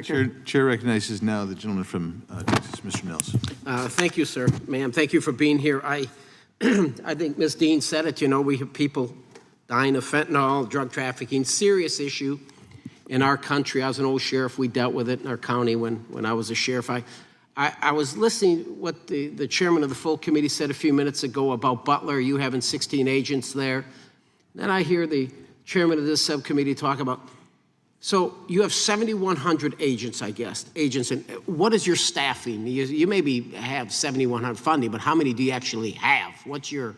Chair recognizes now the gentleman from Texas, Mr. Nelson. Thank you, sir. Ma'am, thank you for being here. I think Ms. Dean said it, you know, we have people dying of fentanyl, drug trafficking, serious issue in our country. I was an old sheriff. We dealt with it in our county when I was a sheriff. I was listening what the chairman of the full committee said a few minutes ago about Butler, you having 16 agents there. Then I hear the chairman of this subcommittee talk about, so you have 7,100 agents, I guess, and what is your staffing? You maybe have 7,100 funding, but how many do you actually have? What's your,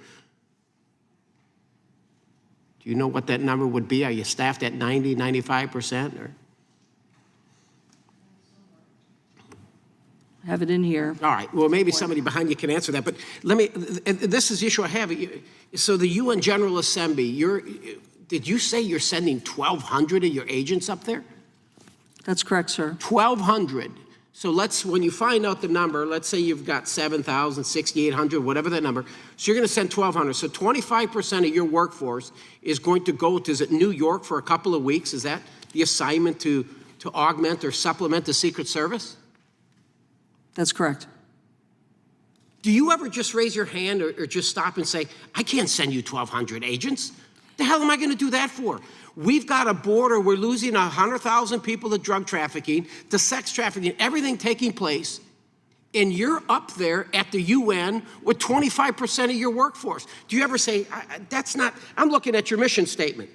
do you know what that number would be? Are you staffed at 90, 95%? Or? Have it in here. All right, well, maybe somebody behind you can answer that, but let me, this is the issue I have. So the UN General Assembly, did you say you're sending 1,200 of your agents up there? That's correct, sir. 1,200. So when you find out the number, let's say you've got 7,000, 6,800, whatever that number, so you're gonna send 1,200. So 25% of your workforce is going to go to, is it New York for a couple of weeks? Is that the assignment to augment or supplement the Secret Service? That's correct. Do you ever just raise your hand or just stop and say, I can't send you 1,200 agents? The hell am I gonna do that for? We've got a border, we're losing 100,000 people to drug trafficking, to sex trafficking, everything taking place, and you're up there at the UN with 25% of your workforce. Do you ever say, that's not, I'm looking at your mission statement.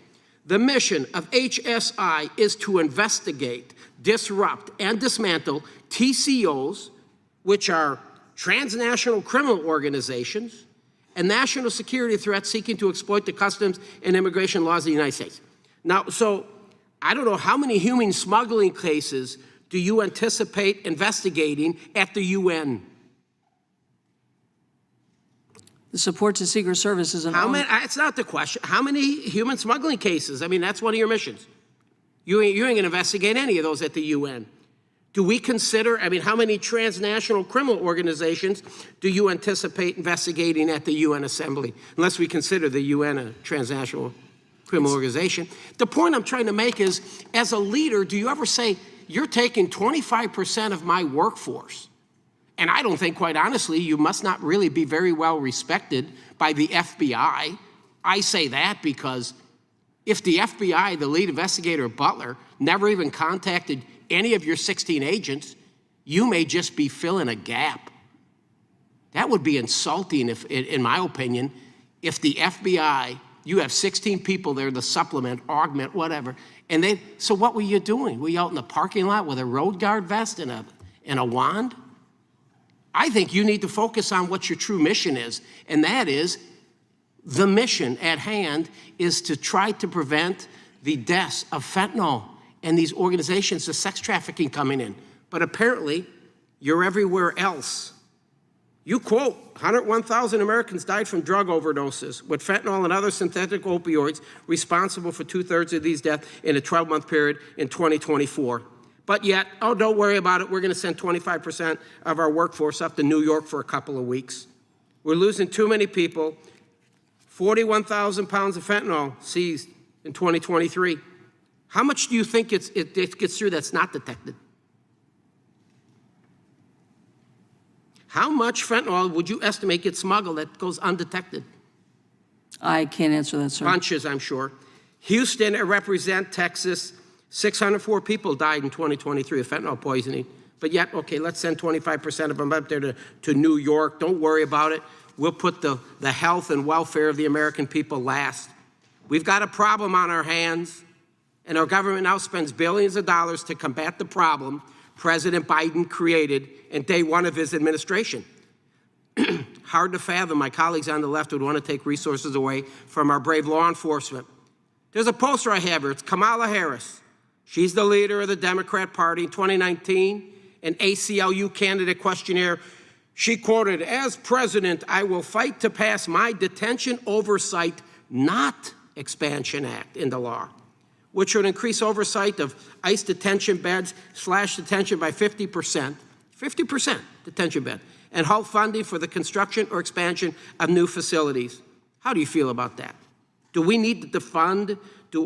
The mission of HSI is to investigate, disrupt, and dismantle TCOs, which are transnational criminal organizations, and national security threats seeking to exploit the customs and immigration laws of the United States. Now, so I don't know how many human smuggling cases do you anticipate investigating at the UN? The support to Secret Service is an it's not the question. How many human smuggling cases? I mean, that's one of your missions. You ain't gonna investigate any of those at the UN. Do we consider, I mean, how many transnational criminal organizations do you anticipate investigating at the UN Assembly? Unless we consider the UN a transnational criminal organization. The point I'm trying to make is, as a leader, do you ever say, you're taking 25% of my workforce? And I don't think, quite honestly, you must not really be very well respected by the FBI. I say that because if the FBI, the lead investigator, Butler, never even contacted any of your 16 agents, you may just be filling a gap. That would be insulting, if, in my opinion, if the FBI, you have 16 people there to supplement, augment, whatever, and so what were you doing? Were you out in the parking lot with a road guard vest and a wand? I think you need to focus on what your true mission is, and that is, the mission at hand is to try to prevent the deaths of fentanyl and these organizations of sex trafficking coming in. But apparently, you're everywhere else. You quote, 101,000 Americans died from drug overdoses with fentanyl and other synthetic opioids responsible for 2/3 of these deaths in a 12-month period in 2024. But yet, oh, don't worry about it, we're gonna send 25% of our workforce up to New York for a couple of weeks. We're losing too many people. 41,000 pounds of fentanyl seized in 2023. How much do you think it gets through that's not detected? How much fentanyl would you estimate gets smuggled that goes undetected? I can't answer that, sir. Bunches, I'm sure. Houston, represent Texas, 604 people died in 2023 of fentanyl poisoning. But yet, okay, let's send 25% of them up there to New York. Don't worry about it. We'll put the health and welfare of the American people last. We've got a problem on our hands, and our government now spends billions of dollars to combat the problem President Biden created in day one of his administration. Hard to fathom my colleagues on the left would want to take resources away from our brave law enforcement. There's a poster I have here. It's Kamala Harris. She's the leader of the Democrat Party. In 2019, an ACLU candidate questionnaire, she quoted, "As president, I will fight to pass my Detention Oversight Not Expansion Act into law, which would increase oversight of ICE detention beds, slash detention by 50%, 50% detention bed, and halt funding for the construction or expansion of new facilities." How do you feel about that? Do we need to defund?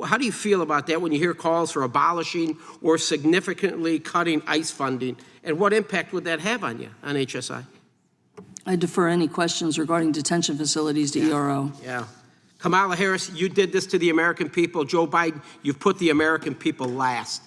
How do you feel about that when you hear calls for abolishing or significantly cutting ICE funding? And what impact would that have on you, on HSI? I defer any questions regarding detention facilities to ERO. Yeah. Kamala Harris, you did this to the American people. Joe Biden, you've put the American people last.